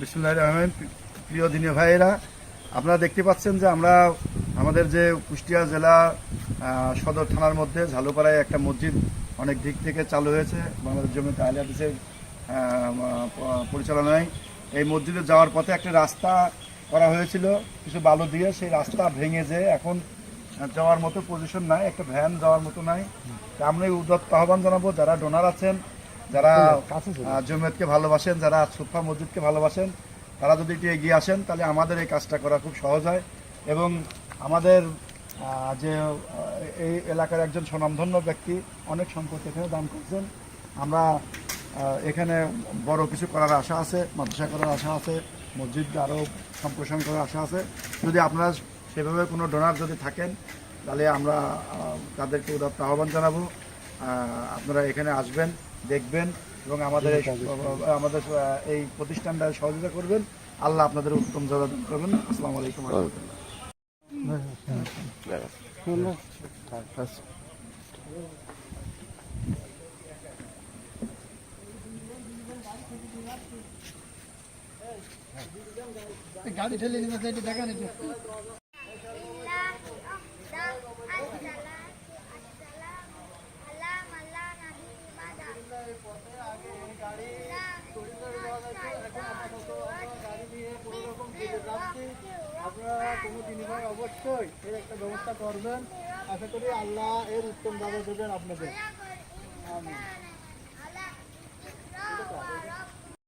বিসমিল্লাহির রহমানির রহিম। প্রিয় দিনী ভাইয়েরা, আপনারা দেখতে পাচ্ছেন যে আমরা আমাদের যে কুষ্টিয়া জেলা সদর থানার মধ্যে ঝালুপাড়ায় একটা মসজিদ অনেক দিক থেকে চালু হয়েছে বাংলাদেশ জমিয়তে আহলে হাদিসের পরিচালনায়। এই মসজিদে যাওয়ার পথে একটা রাস্তা করা হয়েছিল কিছু বালু দিয়ে, সেই রাস্তা ভেঙে যে এখন যাওয়ার মতো পজিশন নাই, একটা ভ্যান যাওয়ার মতো নাই। আমরা উদাত্ত আহ্বান জানাবো যারা ডোনার আছেন, যারা জমিয়তকে ভালোবাসেন, যারা সুফা মসজিদকে ভালোবাসেন, তারা যদি একটু এগিয়ে আসেন তাহলে আমাদের এই কাজটা করা খুব সহজ হয়। এবং আমাদের যে এই এলাকার একজন স্বনামধন্য ব্যক্তি অনেক সংখ্যক এখানে দান করছেন। আমরা এখানে বড় কিছু করার আশা আছে, মাদ্রাসা করার আশা আছে, মসজিদ আরও সম্প্রসারণ করার আশা আছে। যদি আপনারা সেভাবে কোনো ডোনার যদি থাকেন তাহলে আমরা তাদেরকে উদাত্ত আহ্বান জানাবো। আপনারা এখানে আসবেন, দেখবেন এবং আমাদের এই প্রতিষ্ঠানটা সহযোগিতা করবেন। আল্লাহ আপনাদের উত্তম জবাব করবেন। আসসালামু আলাইকুম ওয়া রাহমাতুল্লাহ। গাড়ি ঠেলে নিয়ে দেখা নাকি আপনারা কোনো জিনিস অবশ্যই এর একটা ব্যবস্থা করবেন। আশা করি আল্লাহ এর উত্তম দাবা দেবেন আপনাদের। আমিন।